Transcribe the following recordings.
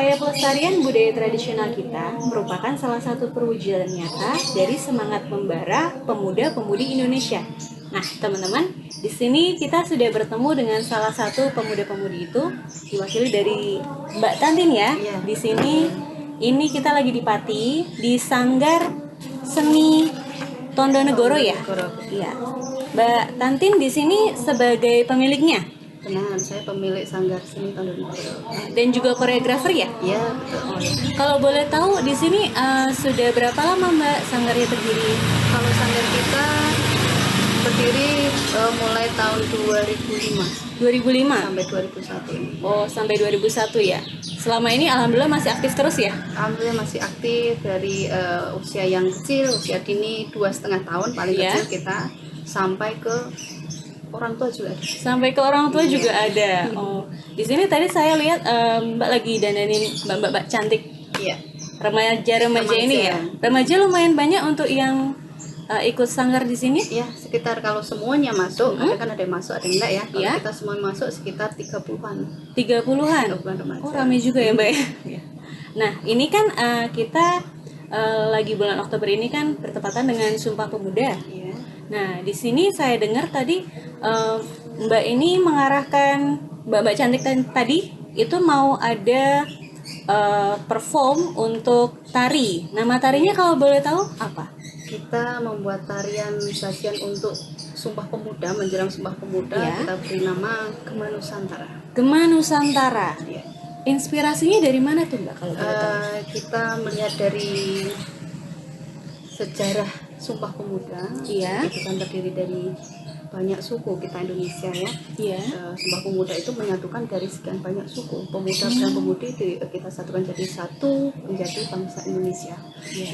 Upaya pelestarian budaya tradisional kita merupakan salah satu perwujudan nyata dari semangat membara pemuda-pemudi Indonesia. Nah, teman-teman, di sini kita sudah bertemu dengan salah satu pemuda-pemudi itu, diwakili dari Mbak Tantin ya. Di sini, ini kita lagi di Pati, di Sanggar Seni Tondonegoro ya. Iya. Mbak Tantin di sini sebagai pemiliknya. Benar, saya pemilik Sanggar Seni Tondonegoro. Dan juga koreografer ya? Iya, betul. Kalau boleh tahu di sini sudah berapa lama Mbak sanggarnya berdiri? Kalau sanggar kita berdiri mulai tahun 2005 sampai 2001 ini. Oh, sampai 2001 ya. Selama ini alhamdulillah masih aktif terus ya? Alhamdulillah masih aktif dari usia yang kecil, usia dini 2,5 tahun paling Iya. kecil kita sampai ke orang tua juga ada. Sampai ke orang tua juga ada. Oh, di sini tadi saya lihat Mbak lagi dandanin mbak-mbak cantik. Iya. Remaja ini ya. Remaja lumayan banyak untuk yang ikut sanggar di sini. Ya, sekitar kalau semuanya masuk, kan ada yang masuk, ada yang enggak ya. Kalau Iya. kita semua masuk sekitar 30-an. 30-an. 30-an remaja. Oh, ramai juga ya Mbak ya. Nah, ini kan kita lagi bulan Oktober ini kan bertepatan dengan Sumpah Pemuda. Iya. Nah, di sini saya dengar tadi Mbak ini mengarahkan Mbak cantik tadi itu mau ada perform untuk tari. Nama tarinya kalau boleh tahu apa? Kita membuat tarian sajian untuk Sumpah Pemuda, menjelang Sumpah Pemuda, Ya. kita beri nama Gema Nusantara. Gema Nusantara. Ya. Inspirasinya dari mana tuh Mbak kalau boleh tahu? Kita melihat dari sejarah Sumpah Pemuda. Iya. Itu kan terdiri dari banyak suku kita Indonesia ya. Iya. Sumpah Pemuda itu menyatukan dari sekian banyak suku. Pemuda dan pemudi kita satukan jadi satu menjadi bangsa Indonesia.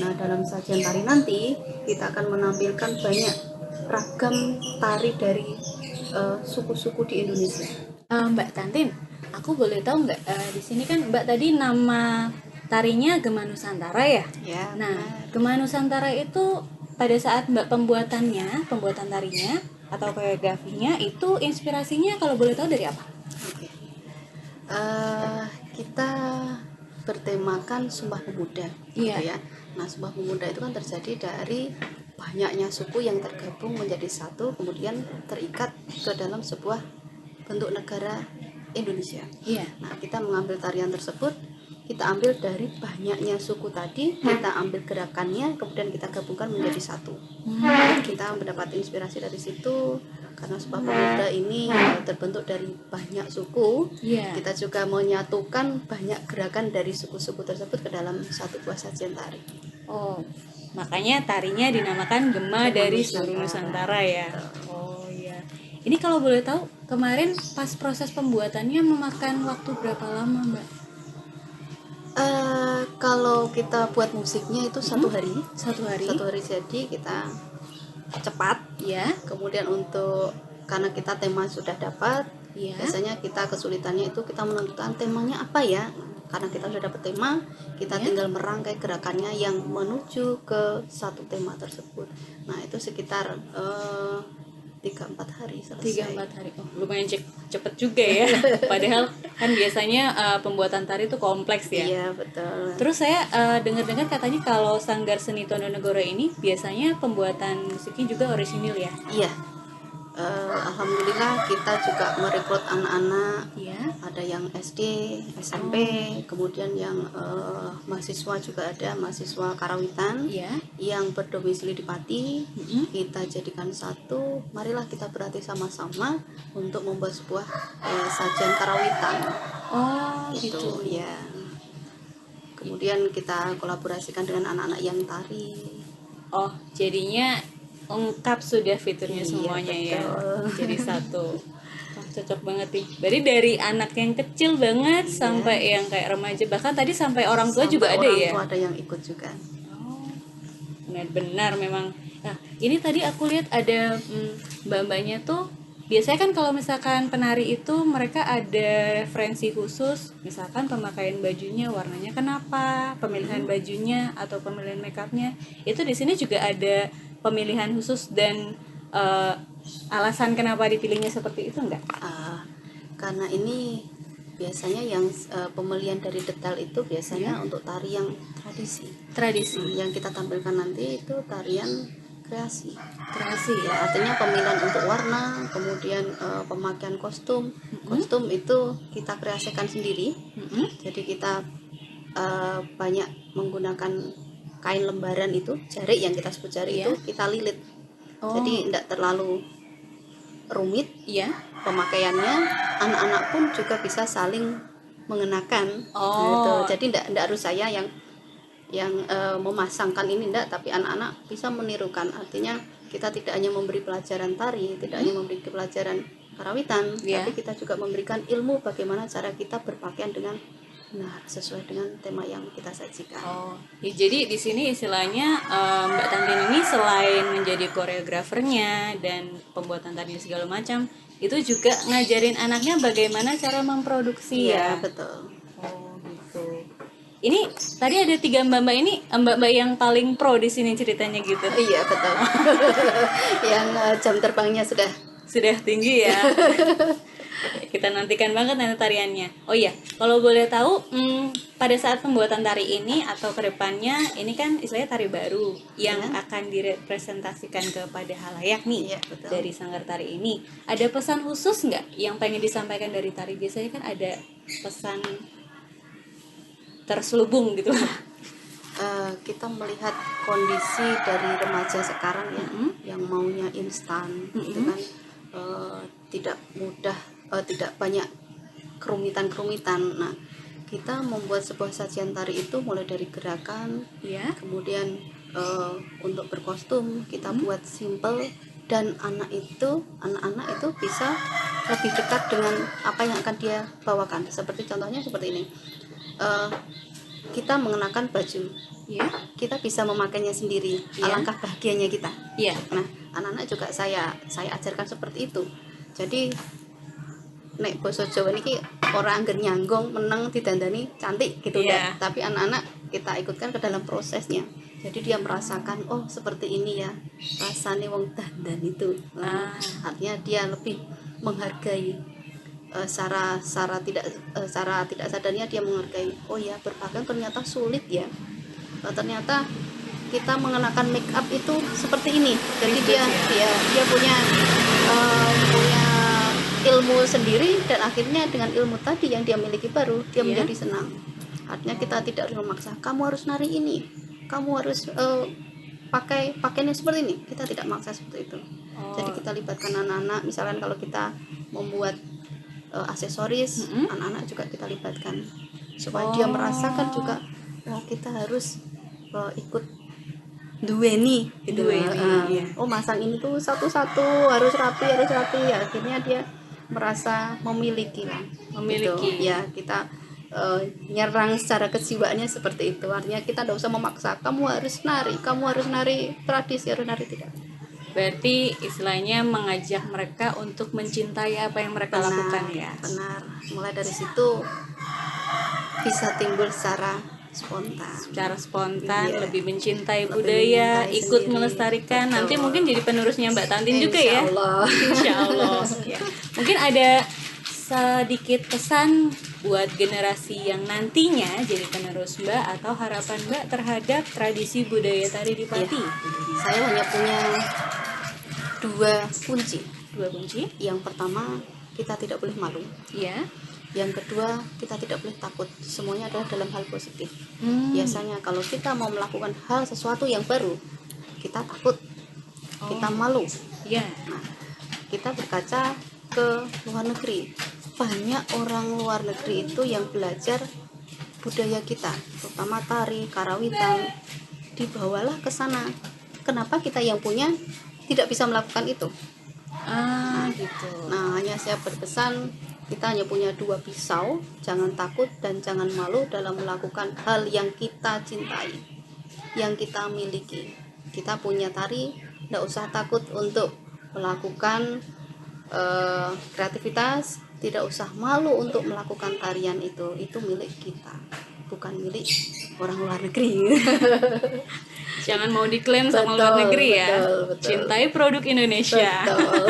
Nah, dalam sajian tari nanti kita akan menampilkan banyak ragam tari dari suku-suku di Indonesia. Mbak Tantin, aku boleh tahu nggak di sini kan Mbak tadi nama tarinya Gema Nusantara ya? Ya. Nah, Gema Nusantara itu pada saat Mbak pembuatan tarinya atau koreografinya itu inspirasinya kalau boleh tahu dari apa? Oke. Kita bertemakan Sumpah Pemuda, Iya. gitu ya. Nah, Sumpah Pemuda itu kan terjadi dari banyaknya suku yang tergabung menjadi satu, kemudian terikat ke dalam sebuah bentuk negara Indonesia. Iya. Nah, kita mengambil tarian tersebut, kita ambil dari banyaknya suku tadi, kita ambil gerakannya, kemudian kita gabungkan menjadi satu. Kita mendapat inspirasi dari situ karena Sumpah Pemuda ini terbentuk dari banyak suku. Iya. Kita juga menyatukan banyak gerakan dari suku-suku tersebut ke dalam satu buah sajian tari. Oh, makanya tarinya dinamakan Gema dari seluruh Nusantara ya. Oh iya. Ini kalau boleh tahu kemarin pas proses pembuatannya memakan waktu berapa lama Mbak? Kalau kita buat musiknya itu 1 hari. 1 hari. 1 hari jadi kita cepat. Ya. Kemudian karena kita tema sudah dapat, Ya. biasanya kita kesulitannya itu kita menentukan temanya apa ya. Karena kita sudah dapat tema, kita tinggal merangkai gerakannya yang menuju ke satu tema tersebut. Nah, itu sekitar 3-4 hari selesai. 3-4 hari. Oh, lumayan cepet juga ya. Padahal kan biasanya pembuatan tari itu kompleks ya. Iya, betul. Terus saya dengar-dengar katanya kalau Sanggar Seni Tondonegoro ini biasanya pembuatan musiknya juga orisinil ya. Iya. Alhamdulillah kita juga merekrut anak-anak. Iya. Ada yang SD, SMP, kemudian yang mahasiswa juga ada, mahasiswa karawitan. Iya. Yang berdomisili di Pati. Kita jadikan satu, marilah kita berlatih sama-sama untuk membuat sebuah sajian karawitan. Oh, gitu. Ya. Kemudian kita kolaborasikan dengan anak-anak yang tari. Oh, jadinya lengkap sudah fiturnya Iya, semuanya ya. betul. Jadi satu. Wah, cocok banget nih. Berarti dari anak yang kecil banget sampai yang kayak remaja, bahkan tadi sampai orang tua juga ada ya. Orang tua ada yang ikut juga. Oh, benar-benar memang. Nah, ini tadi aku lihat ada mbak-mbaknya tuh. Biasanya kan kalau misalkan penari itu mereka ada referensi khusus, misalkan pemakaian bajunya warnanya kenapa, pemilihan bajunya atau pemilihan makeupnya. Itu di sini juga ada pemilihan khusus dan alasan kenapa dipilihnya seperti itu enggak? Karena ini biasanya yang pemilihan dari detail itu biasanya untuk tari yang tradisi. Yang kita tampilkan nanti itu tarian kreasi ya, artinya pemilihan untuk warna, kemudian pemakaian kostum. Kostum itu kita kreasikan sendiri. Jadi kita banyak menggunakan kain lembaran itu, jarik yang kita sebut jarik itu kita lilit. Jadi tidak terlalu rumit pemakaiannya, anak-anak pun juga bisa saling mengenakan. Gitu. Jadi tidak harus saya yang memasangkan ini, enggak, tapi anak-anak bisa menirukan. Artinya kita tidak hanya memberi pelajaran tari, tidak hanya memberi pelajaran karawitan, tapi kita juga memberikan ilmu bagaimana cara kita berpakaian dengan benar sesuai dengan tema yang kita sajikan. Jadi di sini istilahnya Mbak Tantin ini selain menjadi koreografernya dan pembuatan tari segala macam, itu juga ngajarin anaknya bagaimana cara memproduksi ya. Betul. Gitu. Ini tadi ada 3 mbak-mbak ini, mbak-mbak yang paling pro di sini ceritanya gitu. Iya betul. Yang jam terbangnya sudah tinggi ya. Kita nantikan banget nanti tariannya. Oh iya, kalau boleh tahu, pada saat pembuatan tari ini atau kedepannya, ini kan istilahnya tari baru yang akan direpresentasikan kepada halayak nih dari sanggar tari ini. Ada pesan khusus nggak yang pengen disampaikan dari tari? Biasanya kan ada pesan terselubung gitu. Kita melihat kondisi dari remaja sekarang ya, yang maunya instan, gitu kan, tidak mudah. Tidak banyak kerumitan. Nah, kita membuat sebuah sajian tari itu mulai dari gerakan, kemudian untuk berkostum kita buat simple, dan anak-anak itu bisa lebih dekat dengan apa yang akan dia bawakan. Seperti contohnya seperti ini, kita mengenakan baju, kita bisa memakainya sendiri. Alangkah bahagianya kita. Nah, anak-anak juga saya ajarkan seperti itu. Jadi nek basa Jawa niki ora angger nyanggong meneng didandani cantik gitu kan. Tapi anak-anak kita ikutkan ke dalam prosesnya. Jadi dia merasakan, oh seperti ini ya rasanya wong dandan itu. Artinya dia lebih menghargai, secara tidak sadarnya dia menghargai, oh ya berpakaian ternyata sulit ya. Ternyata kita mengenakan make up itu seperti ini. Jadi dia punya ilmu sendiri, dan akhirnya dengan ilmu tadi yang dia miliki baru dia menjadi senang. Artinya kita tidak harus memaksa, kamu harus nari ini, kamu harus pakainya seperti ini. Kita tidak maksa seperti itu. Jadi kita libatkan anak-anak. Misalkan kalau kita membuat aksesoris, anak-anak juga kita libatkan supaya dia merasakan juga, oh kita harus ikut duweni gitu. Oh masang ini tuh satu-satu harus rapi. Akhirnya dia merasa memiliki gitu. Ya kita nyerang secara kejiwaannya seperti itu. Artinya kita tidak usah memaksa, kamu harus nari tradisi, harus nari, tidak. Berarti istilahnya mengajak mereka untuk mencintai apa yang mereka lakukan ya. Benar. Mulai dari situ bisa timbul secara spontan, lebih mencintai budaya, ikut sendiri. melestarikan. Betul. Nanti mungkin jadi penerusnya Mbak Tantin juga ya. Insya Allah. Ya. Mungkin ada sedikit pesan buat generasi yang nantinya jadi penerus Mbak, atau harapan Mbak terhadap tradisi budaya tari di Pati. Saya hanya punya dua kunci. Yang pertama, kita tidak boleh malu. Yang kedua, kita tidak boleh takut. Semuanya adalah dalam hal positif. Biasanya kalau kita mau melakukan sesuatu yang baru, kita takut, kita malu. Nah, kita berkaca ke luar negeri. Banyak orang luar negeri itu yang belajar budaya kita, terutama tari, karawitan, dibawalah ke sana. Kenapa kita yang punya tidak bisa melakukan itu? Gitu. Nah, hanya saya berpesan, kita hanya punya 2 pisau, jangan takut dan jangan malu dalam melakukan hal yang kita cintai, yang kita miliki. Kita punya tari, tidak usah takut untuk melakukan kreativitas, tidak usah malu untuk melakukan tarian itu milik kita, bukan milik orang luar negeri. Jangan mau diklaim sama luar negeri ya. Betul. Cintai produk Indonesia. Betul.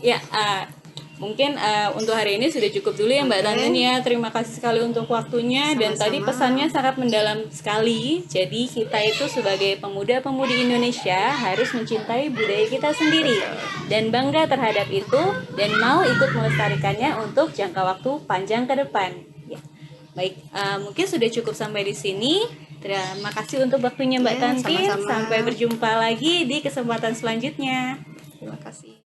Ya, Mungkin untuk hari ini sudah cukup dulu ya Mbak Oke. Tantun ya. Terima kasih sekali untuk waktunya dan tadi Sama-sama. pesannya sangat mendalam sekali. Jadi kita itu sebagai pemuda-pemudi Indonesia harus mencintai budaya kita sendiri dan bangga terhadap itu dan mau ikut melestarikannya untuk jangka waktu panjang ke depan. Ya. Baik, mungkin sudah cukup sampai di sini. Terima kasih untuk waktunya Mbak Ya, Tantin. sama-sama. Sampai berjumpa lagi di kesempatan selanjutnya. Terima kasih.